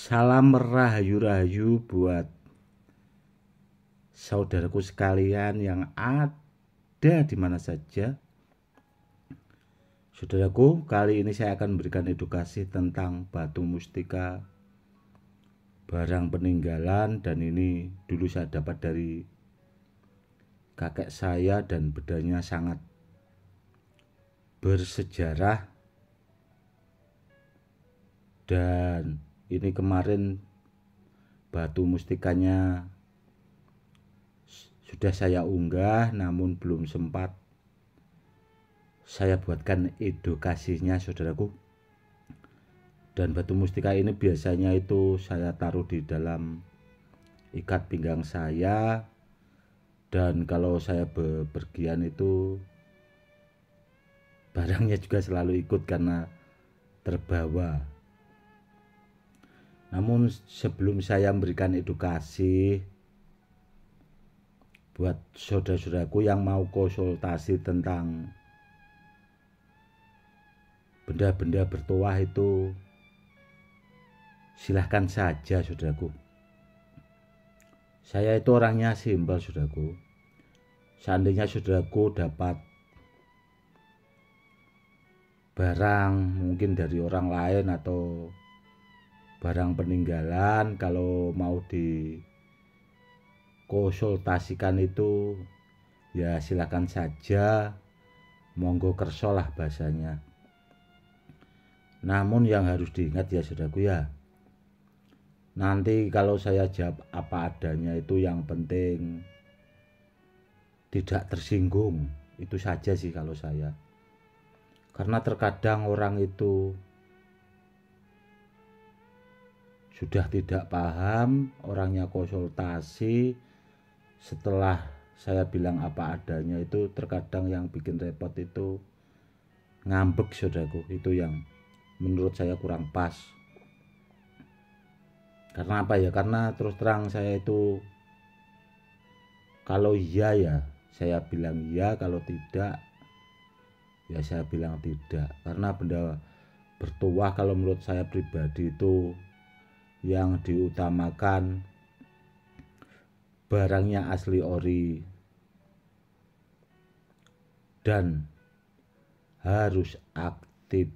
Salam rahayu-rahayu buat saudaraku sekalian yang ada di mana saja. Saudaraku, kali ini saya akan memberikan edukasi tentang batu mustika, barang peninggalan, dan ini dulu saya dapat dari kakek saya dan bedanya sangat bersejarah. Dan ini kemarin batu mustikanya sudah saya unggah, namun belum sempat saya buatkan edukasinya, saudaraku. Dan batu mustika ini biasanya itu saya taruh di dalam ikat pinggang saya, dan kalau saya bepergian itu barangnya juga selalu ikut karena terbawa. Namun sebelum saya memberikan edukasi buat saudara-saudaraku yang mau konsultasi tentang benda-benda bertuah itu, silahkan saja, saudaraku. Saya itu orangnya simpel, saudaraku. Seandainya saudaraku dapat barang mungkin dari orang lain atau barang peninggalan, kalau mau dikonsultasikan itu ya silakan saja, monggo kerso lah bahasanya. Namun yang harus diingat ya saudaraku ya, nanti kalau saya jawab apa adanya itu yang penting tidak tersinggung, itu saja sih kalau saya. Karena terkadang orang itu sudah tidak paham, orangnya konsultasi, setelah saya bilang apa adanya itu terkadang yang bikin repot itu ngambek, saudaraku. Itu yang menurut saya kurang pas. Karena apa ya? Karena terus terang saya itu kalau iya ya saya bilang iya, kalau tidak ya saya bilang tidak. Karena benda bertuah kalau menurut saya pribadi itu yang diutamakan barangnya asli ori dan harus aktif.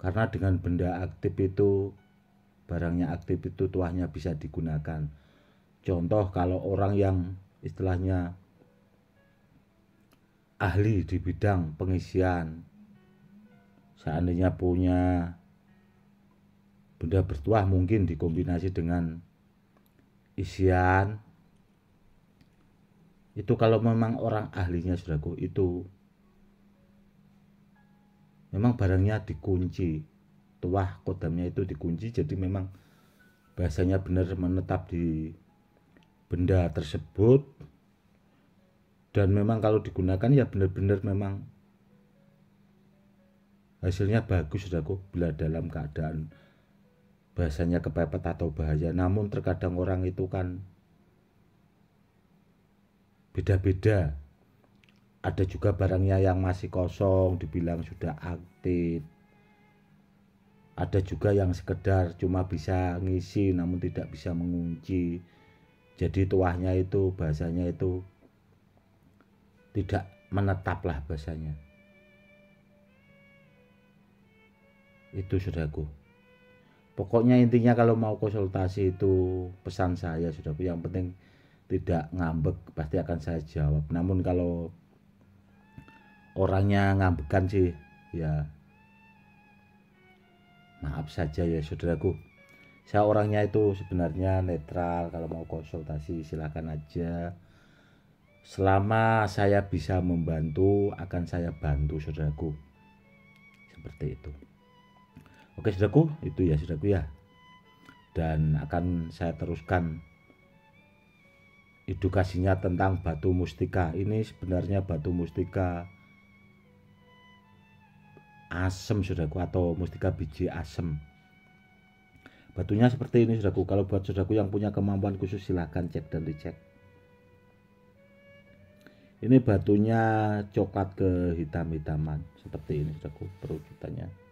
Karena dengan benda aktif itu, barangnya aktif itu tuahnya bisa digunakan. Contoh kalau orang yang istilahnya ahli di bidang pengisian, seandainya punya benda bertuah mungkin dikombinasi dengan isian, itu kalau memang orang ahlinya, saudaraku, itu memang barangnya dikunci, tuah kodamnya itu dikunci, jadi memang bahasanya benar menetap di benda tersebut. Dan memang kalau digunakan ya benar-benar memang hasilnya bagus, saudaraku, bila dalam keadaan bahasanya kepepet atau bahaya. Namun terkadang orang itu kan beda-beda. Ada juga barangnya yang masih kosong dibilang sudah aktif. Ada juga yang sekedar cuma bisa ngisi namun tidak bisa mengunci. Jadi tuahnya itu bahasanya itu tidak menetap lah bahasanya. Itu, saudaraku. Pokoknya intinya kalau mau konsultasi itu pesan saya, saudaraku, yang penting tidak ngambek, pasti akan saya jawab. Namun kalau orangnya ngambekan sih ya maaf saja ya, saudaraku. Saya orangnya itu sebenarnya netral, kalau mau konsultasi silakan aja. Selama saya bisa membantu akan saya bantu, saudaraku. Seperti itu. Oke, saudaraku, itu ya, saudaraku ya. Dan akan saya teruskan edukasinya tentang batu mustika. Ini sebenarnya batu mustika asem, saudaraku, atau mustika biji asem. Batunya seperti ini, saudaraku. Kalau buat saudaraku yang punya kemampuan khusus silahkan cek dan dicek. Ini batunya coklat kehitam-hitaman seperti ini, saudaraku, perwujudannya.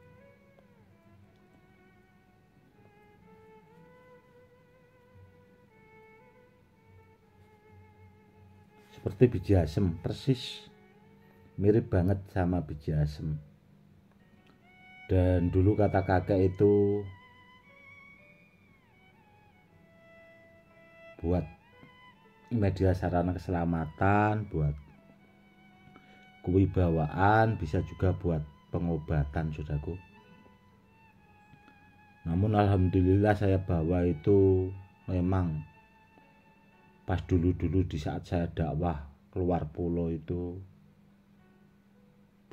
seperti biji asem, persis mirip banget sama biji asem. Dan dulu kata kakek itu buat media sarana keselamatan, buat kewibawaan, bisa juga buat pengobatan, saudaraku. Namun alhamdulillah saya bawa itu memang pas dulu-dulu di saat saya dakwah keluar pulau itu,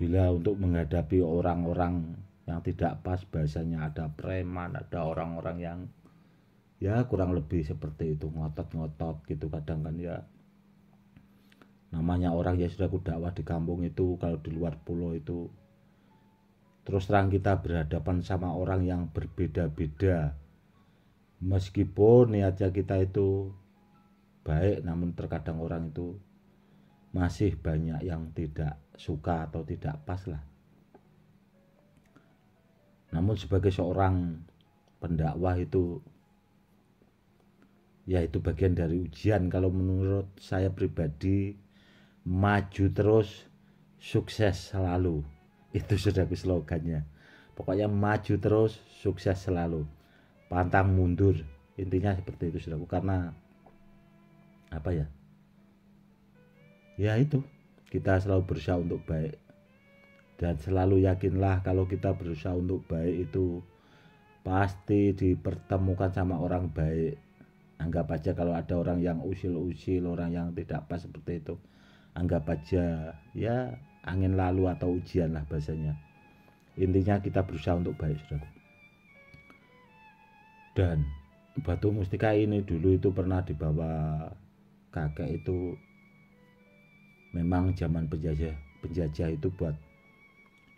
bila untuk menghadapi orang-orang yang tidak pas, bahasanya ada preman, ada orang-orang yang ya kurang lebih seperti itu, ngotot-ngotot gitu kadang kan ya. Namanya orang ya sudah dakwah di kampung itu, kalau di luar pulau itu terus terang kita berhadapan sama orang yang berbeda-beda. Meskipun niatnya kita itu baik, namun terkadang orang itu masih banyak yang tidak suka atau tidak pas lah. Namun sebagai seorang pendakwah itu, ya itu bagian dari ujian. Kalau menurut saya pribadi, maju terus, sukses selalu. Itu sudah slogannya. Pokoknya maju terus, sukses selalu. Pantang mundur. Intinya seperti itu, saudaraku. Karena apa ya? Ya itu, kita selalu berusaha untuk baik. Dan selalu yakinlah kalau kita berusaha untuk baik itu pasti dipertemukan sama orang baik. Anggap aja kalau ada orang yang usil-usil, orang yang tidak pas seperti itu, anggap aja ya angin lalu atau ujian lah bahasanya. Intinya kita berusaha untuk baik, saudaraku. Dan batu mustika ini dulu itu pernah dibawa kakek itu, memang zaman penjajah itu buat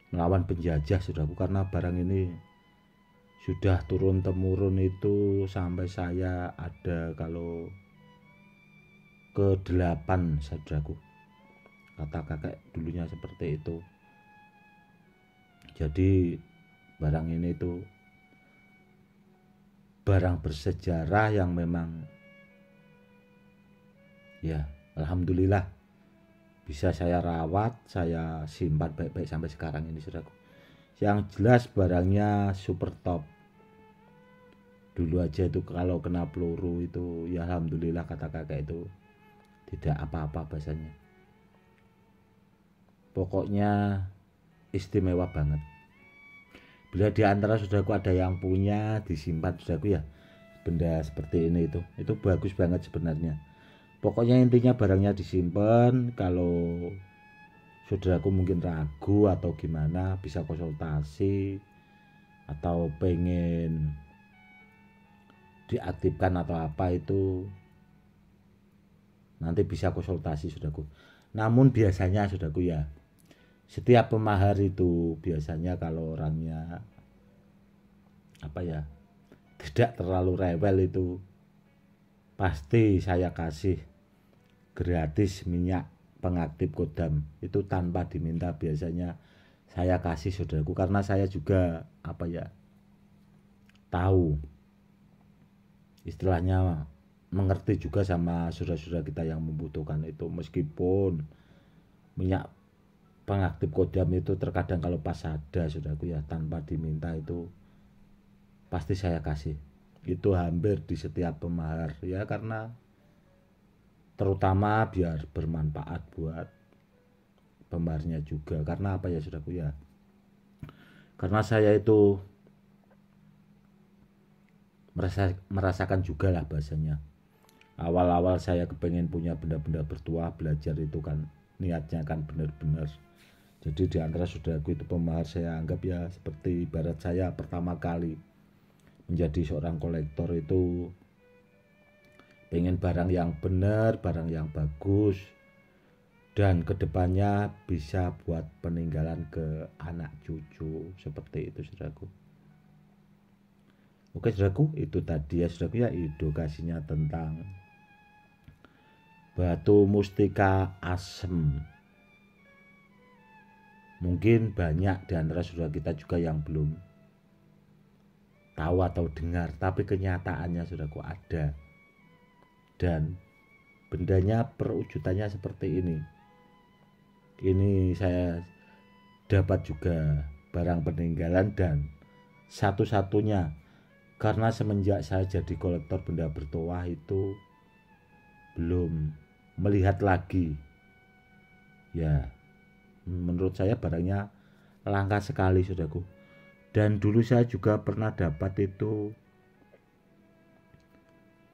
melawan penjajah, saudaraku. Karena barang ini sudah turun temurun itu sampai saya ada kalau ke-8, saudaraku. Kata kakek dulunya seperti itu. Jadi barang ini itu barang bersejarah yang memang ya alhamdulillah bisa saya rawat, saya simpan baik-baik sampai sekarang ini, saudaraku. Yang jelas barangnya super top. Dulu aja itu kalau kena peluru itu ya alhamdulillah kata kakek itu tidak apa-apa bahasanya. Pokoknya istimewa banget. Bila di antara saudaraku ada yang punya, disimpan, saudaraku, ya benda seperti ini itu bagus banget sebenarnya. Pokoknya intinya barangnya disimpan. Kalau saudaraku mungkin ragu atau gimana, bisa konsultasi atau pengen diaktifkan atau apa itu nanti bisa konsultasi, saudaraku. Namun biasanya, saudaraku, ya setiap pemahar itu biasanya kalau orangnya apa ya tidak terlalu rewel itu pasti saya kasih gratis minyak pengaktif kodam itu tanpa diminta. Biasanya saya kasih, saudaraku, karena saya juga apa ya tahu istilahnya, mengerti juga sama saudara-saudara kita yang membutuhkan itu. Meskipun minyak pengaktif kodam itu terkadang kalau pas ada, saudaraku, ya tanpa diminta itu pasti saya kasih. Itu hampir di setiap pemahar ya, karena terutama biar bermanfaat buat pemaharnya juga. Karena apa ya, saudaraku, ya karena saya itu merasakan juga lah bahasanya. Awal-awal saya kepengen punya benda-benda bertuah, belajar itu kan niatnya kan benar-benar. Jadi di antara saudaraku itu pemahar, saya anggap ya seperti ibarat saya pertama kali menjadi seorang kolektor itu pengen barang yang benar, barang yang bagus, dan kedepannya bisa buat peninggalan ke anak cucu seperti itu, saudaraku. Oke, saudaraku, itu tadi ya, saudaraku, ya edukasinya tentang batu mustika asem. Mungkin banyak di antara saudara kita juga yang belum tahu atau dengar, tapi kenyataannya, saudaraku, ada. Dan bendanya perwujudannya seperti ini saya dapat juga barang peninggalan dan satu-satunya, karena semenjak saya jadi kolektor benda bertuah itu belum melihat lagi. Ya, menurut saya barangnya langka sekali, saudaraku. Dan dulu saya juga pernah dapat itu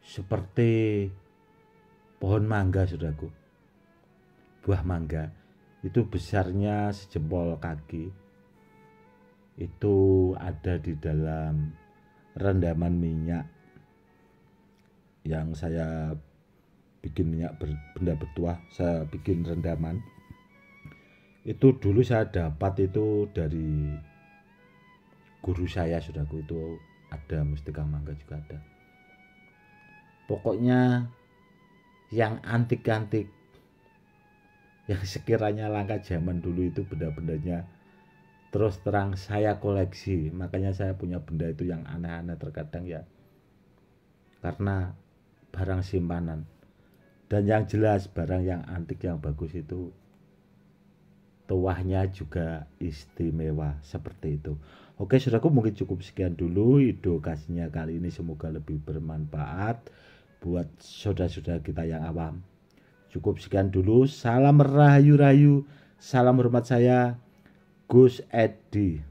seperti pohon mangga, saudaraku. Buah mangga itu besarnya sejempol kaki. Itu ada di dalam rendaman minyak yang saya bikin minyak benda bertuah, saya bikin rendaman. Itu dulu saya dapat itu dari guru saya, saudaraku. Itu ada mustika mangga juga ada. Pokoknya yang antik-antik, yang sekiranya langka zaman dulu itu benda-bendanya terus terang saya koleksi. Makanya saya punya benda itu yang aneh-aneh terkadang ya, karena barang simpanan. Dan yang jelas barang yang antik yang bagus itu tuahnya juga istimewa seperti itu. Oke, saudaraku, mungkin cukup sekian dulu edukasinya kali ini, semoga lebih bermanfaat buat saudara-saudara kita yang awam. Cukup sekian dulu, salam rahayu-rahayu, salam hormat saya Gus Edi.